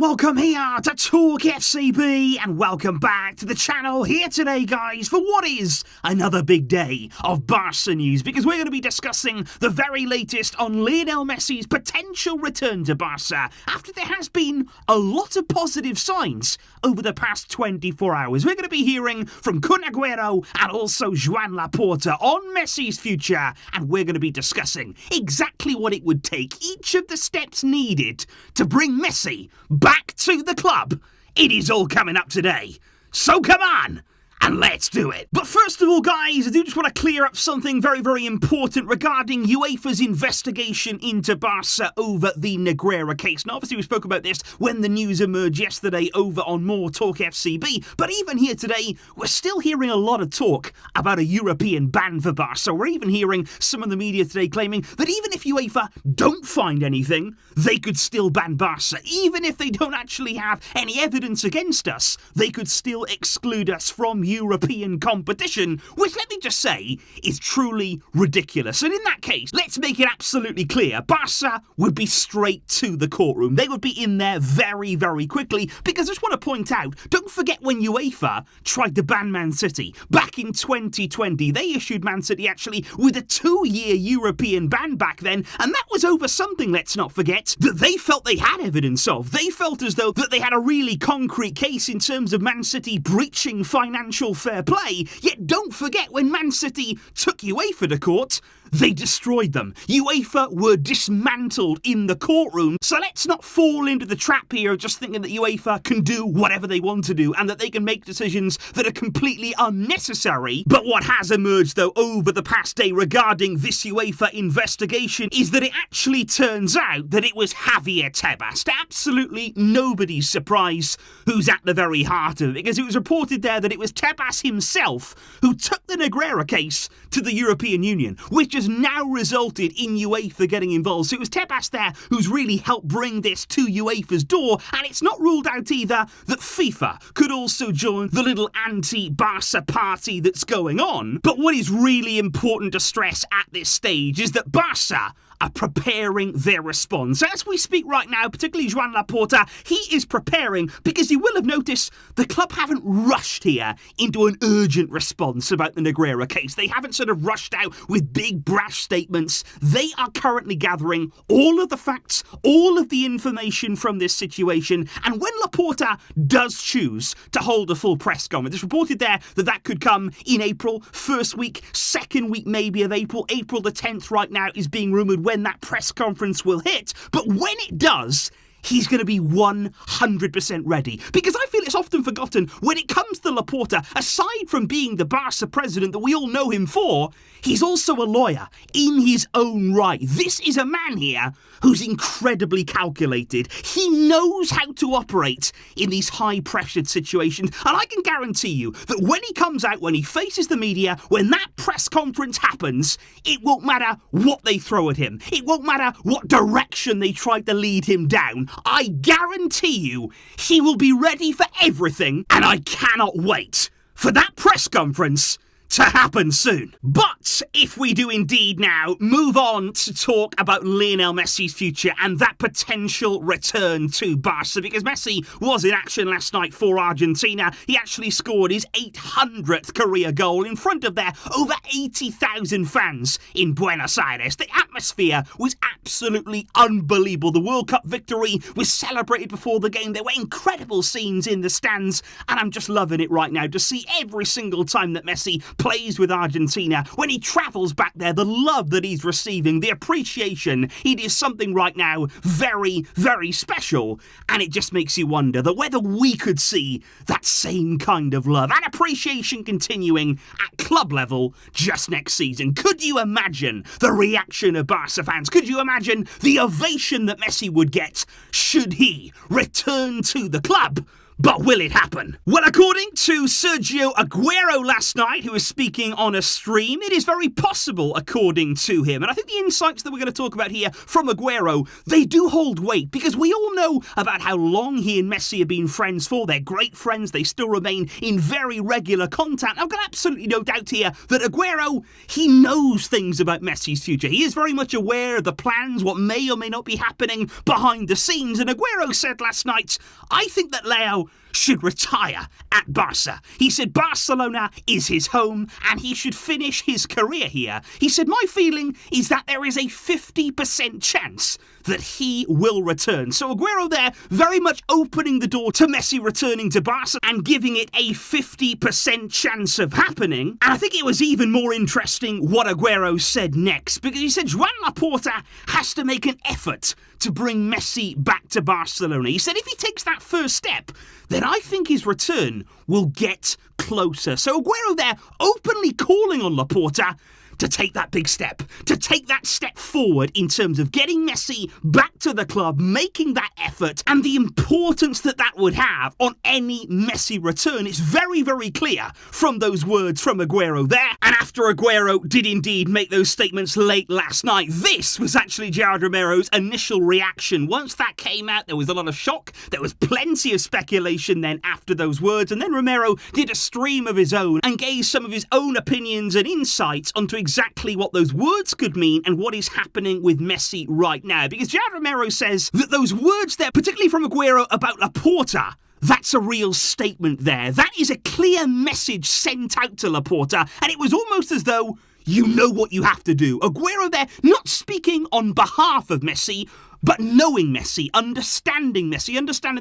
and welcome here to TalkFCB, and welcome back to the channel here today, guys, for what is another big day of Barça news, because we're going to be discussing the very latest on Lionel Messi's potential return to Barça after there has been a lot of positive signs over the past 24 hours. We're going to be hearing from Aguero and also Joan Laporta on Messi's future, and we're going to be discussing exactly what it would take, each of the steps needed to bring Messi back to the club. It is all coming up today, so come on and let's do it. But first of all, guys, I do just want to clear up something very, very important regarding UEFA's investigation into Barça over the Negreira case. Now, obviously, we spoke about this when the news emerged yesterday over on MORETALKFCB, but even here today, we're still hearing a lot of talk about a European ban for Barça. We're even hearing some of the media today claiming that even if UEFA don't find anything, they could still ban Barça. Even if they don't actually have any evidence against us, they could still exclude us from European competition, which, let me just say, is truly ridiculous. And in that case, let's make it absolutely clear, Barça would be straight to the courtroom. They would be in there very, very quickly, because I just want to point out, don't forget when UEFA tried to ban Man City back in 2020. They issued Man City actually with a 2-year European ban back then, and that was over something, let's not forget, that they felt they had evidence of. They felt as though that they had a really concrete case in terms of Man City breaching financial fair play, yet don't forget when Man City took UEFA to court, they destroyed them. UEFA were dismantled in the courtroom, so let's not fall into the trap here of just thinking that UEFA can do whatever they want to do and that they can make decisions that are completely unnecessary. But what has emerged, though, over the past day regarding this UEFA investigation is that it actually turns out that it was Javier Tebas, to absolutely nobody's surprise, who's at the very heart of it, because it was reported there that it was Tebas himself who took the Negreira case to the European Union, which has now resulted in UEFA getting involved. So it was Tebas there who's really helped bring this to UEFA's door, and it's not ruled out either that FIFA could also join the little anti-Barça party that's going on. But what is really important to stress at this stage is that Barça are preparing their response. As we speak right now, particularly Joan Laporta, he is preparing, because you will have noticed the club haven't rushed here into an urgent response about the Negreira case. They haven't sort of rushed out with big brash statements. They are currently gathering all of the facts, all of the information from this situation, and when Laporta does choose to hold a full press conference, it's reported there that that could come in April, first week, second week maybe of April. April the 10th right now is being rumoured when that press conference will hit, but when it does, he's going to be 100% ready. Because I feel it's often forgotten when it comes to Laporta, aside from being the Barça president that we all know him for, he's also a lawyer in his own right. This is a man here who's incredibly calculated. He knows how to operate in these high-pressured situations, and I can guarantee you that when he comes out, when he faces the media, when that press conference happens, it won't matter what they throw at him. It won't matter what direction they try to lead him down. I guarantee you he will be ready for everything, and I cannot wait for that press conference to happen soon. But if we do indeed now move on to talk about Lionel Messi's future and that potential return to Barca, because Messi was in action last night for Argentina. He actually scored his 800th career goal in front of their over 80,000 fans in Buenos Aires. The atmosphere was absolutely unbelievable. The World Cup victory was celebrated before the game. There were incredible scenes in the stands, and I'm just loving it right now to see every single time that Messi plays with Argentina, when he travels back there, the love that he's receiving, the appreciation. It is something right now very, very special, and it just makes you wonder that whether we could see that same kind of love and appreciation continuing at club level just next season. Could you imagine the reaction of Barca fans? Could you imagine the ovation that Messi would get should he return to the club? But will it happen? Well, according to Sergio Aguero last night, who was speaking on a stream, it is very possible, according to him. And I think the insights that we're going to talk about here from Agüero, they do hold weight, because we all know about how long he and Messi have been friends for. They're great friends. They still remain in very regular contact. I've got absolutely no doubt here that Agüero, he knows things about Messi's future. He is very much aware of the plans, what may or may not be happening behind the scenes. And Agüero said last night, I think that Leo should retire at Barça. He said Barcelona is his home and he should finish his career here. He said, my feeling is that there is a 50% chance that he will return. So Agüero there very much opening the door to Messi returning to Barca and giving it a 50% chance of happening. And I think it was even more interesting what Agüero said next, because he said Joan Laporta has to make an effort to bring Messi back to Barcelona. He said if he takes that first step, then I think his return will get closer. So Agüero there openly calling on Laporta to take that big step, to take that step forward in terms of getting Messi back to the club, making that effort, and the importance that that would have on any Messi return. It's very, very clear from those words from Agüero there. And after Agüero did indeed make those statements late last night, this was actually Gerard Romero's initial reaction. Once that came out, there was a lot of shock. There was plenty of speculation then after those words. And then Romero did a stream of his own and gave some of his own opinions and insights onto exactly what those words could mean and what is happening with Messi right now. Because Gerard Romero says that those words there, particularly from Agüero about Laporta, that's a real statement there. That is a clear message sent out to Laporta, and it was almost as though you know what you have to do. Agüero there not speaking on behalf of Messi, but knowing Messi, understanding the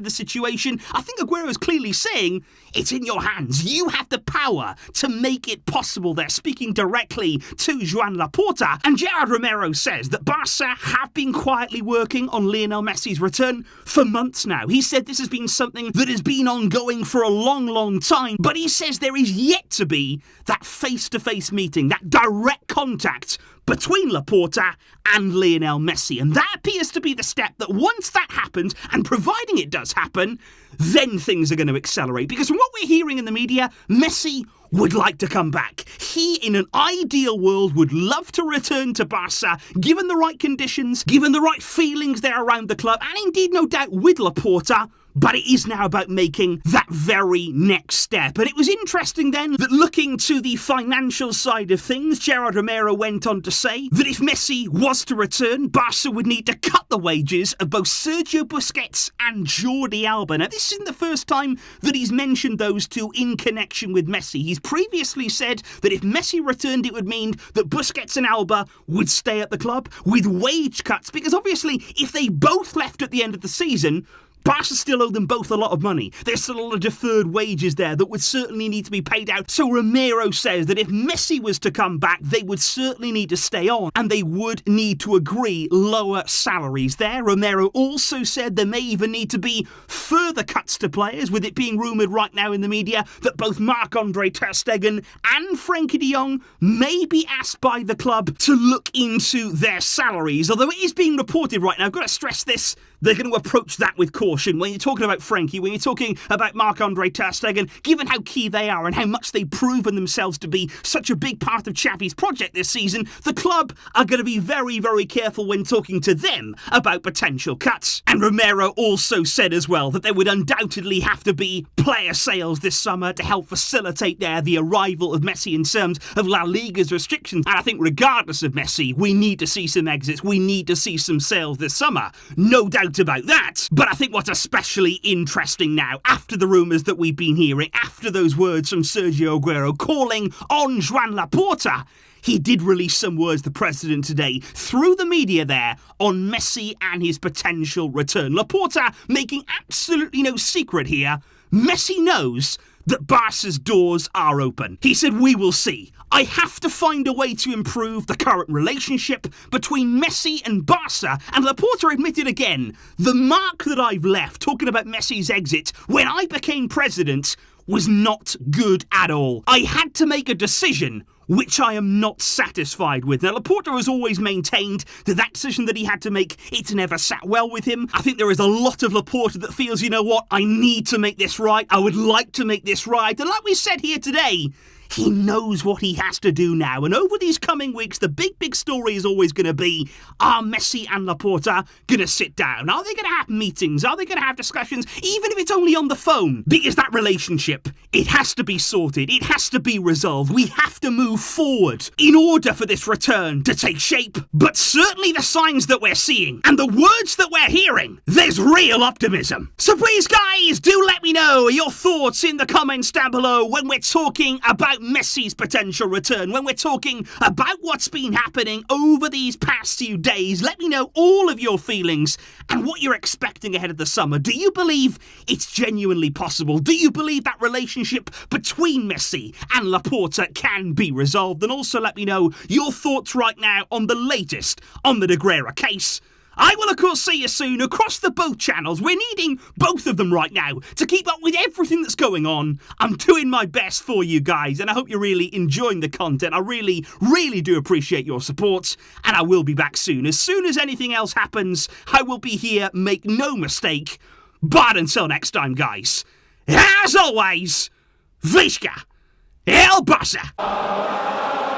situation. I think Agüero is clearly saying, it's in your hands. You have the power to make it possible there, speaking directly to Joan Laporta. And Gerard Romero says that Barca have been quietly working on Lionel Messi's return for months now. He said this has been something that has been ongoing for a long, long time, but he says there is yet to be that face-to-face meeting, that direct contact between Laporta and Lionel Messi. And that appears to be the step that once that happens, and providing it does happen, then things are going to accelerate. Because from what we're hearing in the media, Messi would like to come back. He, in an ideal world, would love to return to Barca, given the right conditions, given the right feelings there around the club, and indeed, no doubt, with Laporta. But it is now about making that very next step. And it was interesting then that looking to the financial side of things, Gerard Romero went on to say that if Messi was to return, Barca would need to cut the wages of both Sergio Busquets and Jordi Alba. Now, this isn't the first time that he's mentioned those two in connection with Messi. He's previously said that if Messi returned, it would mean that Busquets and Alba would stay at the club with wage cuts, because obviously if they both left at the end of the season, Barca still owe them both a lot of money. There's still a lot of deferred wages there that would certainly need to be paid out. So Romero says that if Messi was to come back, they would certainly need to stay on and they would need to agree lower salaries there. Romero also said there may even need to be further cuts to players, with it being rumoured right now in the media that both Marc-Andre ter Stegen and Frenkie de Jong may be asked by the club to look into their salaries. Although it is being reported right now, I've got to stress this, they're going to approach that with caution. When you're talking about Frenkie, when you're talking about Marc-Andre ter Stegen, given how key they are and how much they've proven themselves to be such a big part of Xavi's project this season, the club are going to be very, very careful when talking to them about potential cuts. And Romero also said as well that there would undoubtedly have to be player sales this summer to help facilitate the arrival of Messi in terms of La Liga's restrictions. And I think regardless of Messi, we need to see some exits. We need to see some sales this summer. No doubt about that. But I think what's especially interesting now, after the rumours that we've been hearing, after those words from Sergio Aguero calling on Joan Laporta, he did release some words, the president, today, through the media there, on Messi and his potential return. Laporta making absolutely no secret here. Messi knows that Barca's doors are open. He said, we will see. I have to find a way to improve the current relationship between Messi and Barca. And Laporta admitted again, the mark that I've left, talking about Messi's exit, when I became president, was not good at all. I had to make a decision which I am not satisfied with. Now, Laporta has always maintained that decision that he had to make, it's never sat well with him. I think there is a lot of Laporta that feels, you know what, I need to make this right. I would like to make this right. And like we said here today, he knows what he has to do now. And over these coming weeks, the big story is always going to be, are Messi and Laporta going to sit down? Are they going to have meetings? Are they going to have discussions? Even if it's only on the phone. Because that relationship, it has to be sorted. It has to be resolved. We have to move forward in order for this return to take shape. But certainly the signs that we're seeing and the words that we're hearing, there's real optimism. So please, guys, do let me know your thoughts in the comments down below when we're talking about Messi's potential return, when we're talking about what's been happening over these past few days. Let me know all of your feelings and what you're expecting ahead of the summer. Do you believe it's genuinely possible? Do you believe that relationship between Messi and Laporta can be resolved? And also let me know your thoughts right now on the latest on the Agüero case. I will, of course, see you soon across the both channels. We're needing both of them right now to keep up with everything that's going on. I'm doing my best for you guys, and I hope you're really enjoying the content. I really do appreciate your support, and I will be back soon. As soon as anything else happens, I will be here, make no mistake. But until next time, guys, as always, Visca El Barça!